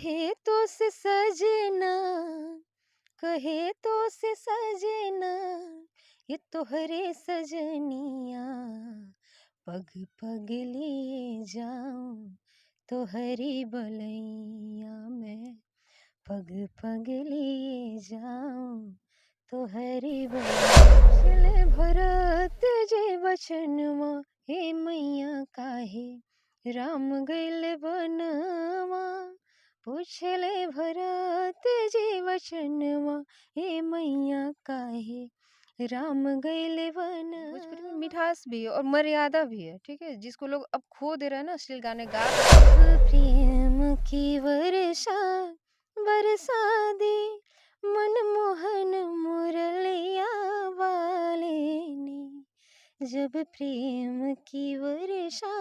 कहे तो से सजना, कहे तो से सजना, ये तोहरे सजनिया, पग पग लिए जाऊं तोहरी बलैया में, पग पग लिए जाऊं तोहरी बलैया। चले भरत जे बचनवा, हे मैया काहे राम गइल बनवा। पूछले भरत जी वचनवा, हे मैया काहे राम गइल वन। भोजपुरी में मिठास भी है और मर्यादा भी है, ठीक है, जिसको लोग अब खो दे रहे हैं ना अश्लील गाने गा के। प्रेम की वर्षा बरसा दे, मनमोहन मुरलिया वाले ने। जब प्रेम की वर्षा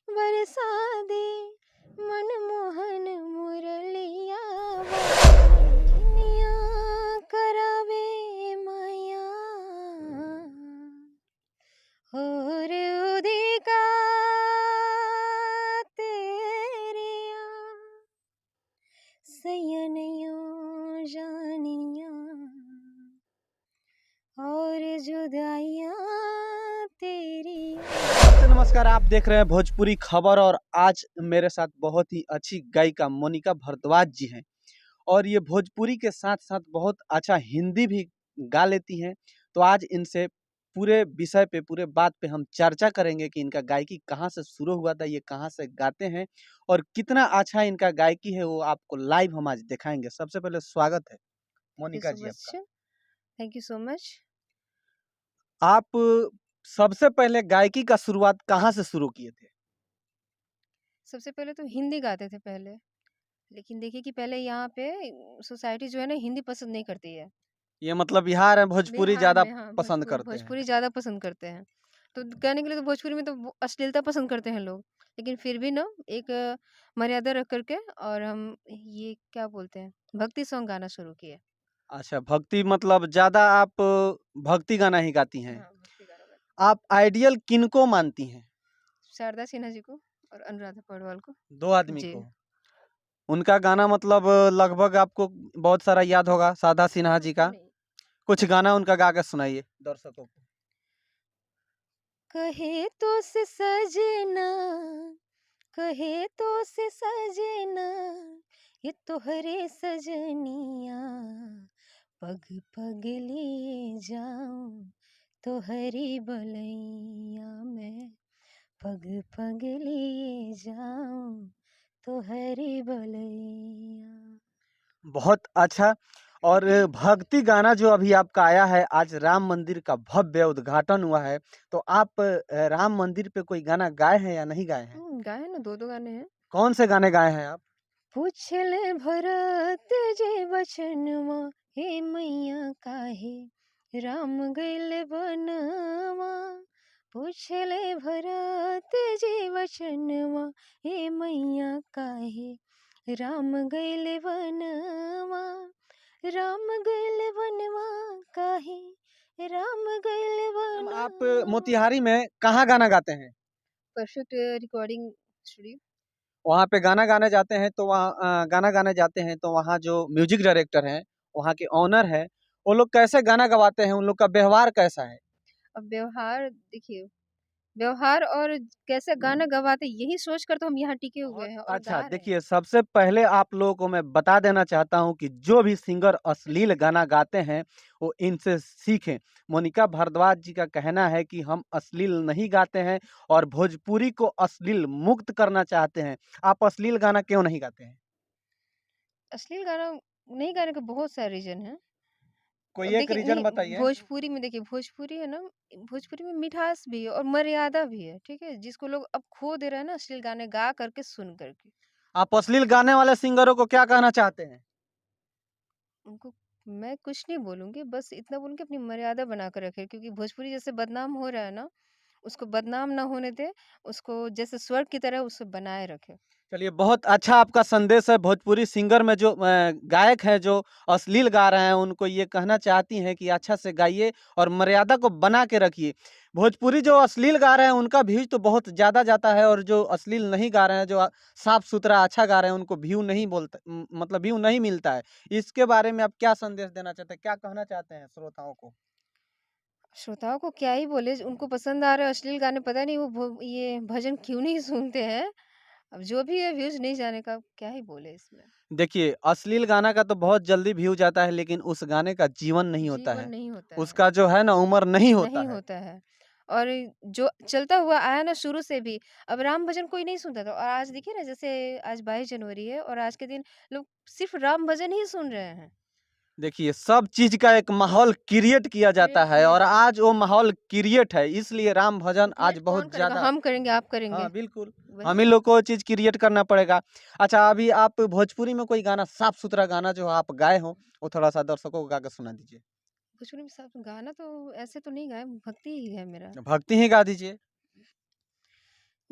बरसा दे, मनमोहन मुरलिया वालिनिया, करावे माया और उदिका तेरिया, सयनियो जानिया और जुदाइयाँ तेरी। नमस्कार, आप देख रहे हैं भोजपुरी खबर और आज मेरे साथ बहुत ही अच्छी गायिका मोनिका भारद्वाज जी हैं और ये भोजपुरी के साथ साथ बहुत अच्छा हिंदी भी गा लेती हैं। तो आज इनसे पूरे विषय पे पूरे बात पे हम चर्चा करेंगे कि इनका गायकी कहाँ से शुरू हुआ था, ये कहाँ से गाते हैं और कितना अच्छा इनका गायकी है वो आपको लाइव हम आज दिखाएंगे। सबसे पहले स्वागत है मोनिका जी आपका। Thank you so much. आप सबसे पहले गायकी का शुरुआत कहाँ से शुरू किए थे? सबसे पहले तो हिंदी गाते थे पहले, लेकिन देखिए कि पहले यहाँ पे सोसाइटी जो है ना हिंदी पसंद नहीं करती है। ये मतलब बिहार में भोजपुरी बिहार ज्यादा में हाँ, पसंद भोजपुरी करते हैं। भोजपुरी ज़्यादा पसंद करते हैं। तो गाने के लिए तो भोजपुरी में तो अश्लीलता पसंद करते हैं लोग, लेकिन फिर भी ना एक मर्यादा रख करके और हम ये क्या बोलते हैं भक्ति सॉन्ग गाना शुरू किए। अच्छा, भक्ति मतलब ज्यादा आप भक्ति गाना ही गाती हैं। हाँ, भक्ति गाना गाते। आप आइडियल किनको मानती हैं? शारदा सिन्हा जी को और अनुराधा पौडवाल को। दो आदमी जी। को। उनका गाना मतलब लगभग आपको बहुत सारा याद होगा, शारदा सिन्हा जी का। नहीं। कुछ गाना उनका गा के सुनाइए दर्शकों को। कहे तो से सजना, कहे तो से सजना, ये तोहरे सजनिया, पग पग लिए जाऊं तोहरी बलैया में, पग पग लिए जाऊं तोहरी बलैया। बहुत अच्छा। और भक्ति गाना जो अभी आपका आया है, आज राम मंदिर का भव्य उद्घाटन हुआ है, तो आप राम मंदिर पे कोई गाना गाए हैं या नहीं गाए हैं? गाए हैं ना, दो गाने हैं। कौन से गाने गाए हैं आप? पूछले भरत जे बचनवा, हे मैया काहे राम गइल बनवा। पूछले भरत जे बचनवा, हे मैया काहे राम गइल बनवा। राम गइल बनवा काहे राम गइल बनवा। आप मोतिहारी में कहाँ गाना गाते हैं? Perfect recording studio. वहाँ पे गाना गाने जाते हैं तो वहाँ गाना गाने जाते हैं तो वहाँ जो म्यूजिक डायरेक्टर हैं, वहाँ के ओनर हैं, वो लोग कैसे गाना गवाते हैं, उन लोग का व्यवहार कैसा है? अब व्यवहार देखिए, व्यवहार और कैसे गाना गवाते यही सोच कर तो हम यहाँ टिके हुए बहुत हैं और अच्छा। गा रहे हैं। देखिए, सबसे पहले आप लोगों को मैं बता देना चाहता हूँ कि जो भी सिंगर अश्लील गाना गाते हैं, वो इनसे सीखें। मोनिका भारद्वाज जी का कहना है कि हम अश्लील नहीं गाते हैं और भोजपुरी को अश्लील मुक्त करना चाहते हैं। आप अश्लील गाना क्यों नहीं गाते हैं? अश्लील गाना नहीं गाने का बहुत सारे रीजन है। कोई अब एक देखिए रीजन नहीं, बताइए। भोजपुरी में देखिए, भोजपुरी है ना, भोजपुरी में मिठास भी है और मर्यादा भी है, ठीक है, जिसको लोग अब खो दे रहे हैं ना अश्लील गाने गा करके सुन करके। आप अश्लील गाने वाले सिंगरों को क्या कहना चाहते हैं? उनको मैं कुछ नहीं बोलूंगी, बस इतना बोलूंगी अपनी मर्यादा बना कर रखे, क्योंकि भोजपुरी जैसे बदनाम हो रहा है ना, उसको बदनाम ना होने दे, उसको जैसे स्वर्ग की तरह उसको बनाए रखे। चलिए, बहुत अच्छा आपका संदेश है। भोजपुरी सिंगर में जो गायक हैं जो अश्लील गा रहे हैं, उनको ये कहना चाहती हैं कि अच्छा से गाइए और मर्यादा को बना के रखिए। भोजपुरी जो अश्लील गा रहे हैं उनका व्यूज़ तो बहुत ज़्यादा जाता है, और जो अश्लील नहीं गा रहे हैं, जो साफ-सुथरा अच्छा गा रहे हैं, उनको व्यू नहीं मतलब व्यू नहीं मिलता है। इसके बारे में आप क्या संदेश देना चाहते हैं? क्या कहना चाहते हैं श्रोताओं को? श्रोताओं को क्या ही बोले, उनको पसंद आ रहा है अश्लील गाने, पता नहीं वो ये भजन क्यों नहीं सुनते हैं। अब जो भी है व्यूज़ नहीं जाने का, क्या ही बोले इसमें। देखिए, अश्लील गाना का तो बहुत जल्दी व्यू जाता है, लेकिन उस गाने का जीवन नहीं होता जीवन है। नहीं होता है। उसका जो है ना उम्र नहीं होता नहीं है। होता है। और जो चलता हुआ आया ना शुरू से भी, अब राम भजन कोई नहीं सुनता था, और आज देखिए ना, जैसे आज 22 जनवरी है और आज के दिन लोग सिर्फ़ राम भजन ही सुन रहे हैं। देखिए, सब चीज़ का एक माहौल क्रिएट किया जाता क्रिएट है, किया और जाता है। आज वो माहौल क्रिएट है, इसलिए राम भजन आज क्रिएट कौन बहुत करेगा? ज़्यादा। हम करेंगे, आप करेंगे। हाँ, बिल्कुल। हम वही ही है। लोग को वो चीज़ क्रिएट करना पड़ेगा। अच्छा, अभी आप भोजपुरी में कोई गाना, साफ-सुथरा गाना जो आप गाए हों, वो थोड़ा-सा दर्शकों को गा के सुना दीजिए। भोजपुरी में सब गाना तो ऐसे तो नहीं गाए, भक्ति ही है मेरा। भक्ति ही गा दीजिए।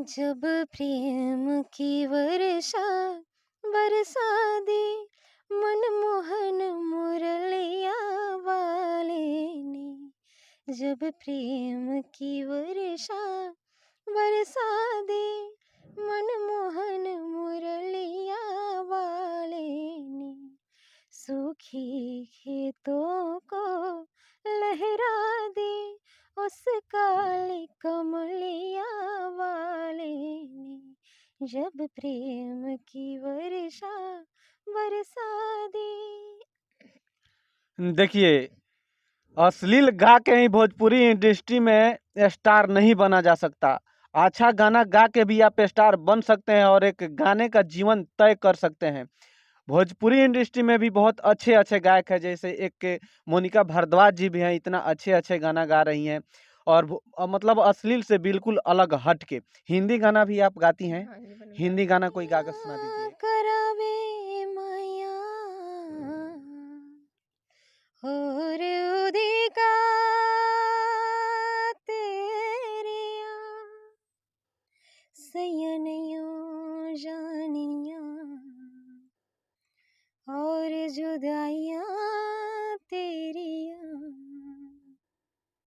जब प्रेम की वर्षा बरसा दे, मनमोहन मुरलिया वाले ने। जब प्रेम की वर्षा बरसा दे, मनमोहन मुरलिया वाले ने। सूखी खेतों को लहरा दे, उस काली कमलिया वाले ने। जब प्रेम की वर्षा बरसा दे। देखिए, अश्लील गा के ही भोजपुरी इंडस्ट्री में स्टार नहीं बना जा सकता। अच्छा गाना गा के भी आप स्टार बन सकते हैं और एक गाने का जीवन तय कर सकते हैं। भोजपुरी इंडस्ट्री में भी बहुत अच्छे-अच्छे गायक हैं, जैसे एक मोनिका भारद्वाज जी भी हैं, इतना अच्छे-अच्छे गाना गा रही हैं, और मतलब अश्लील से बिल्कुल अलग हट के। हिंदी गाना भी आप गाती हैं? हाँ, ये बन हिंदी गाती गाना हूँ। कोई गा के सुना माया दीजिए। करावे माया, और उदिका तेरिया, सयनयो जानिया, और जुदा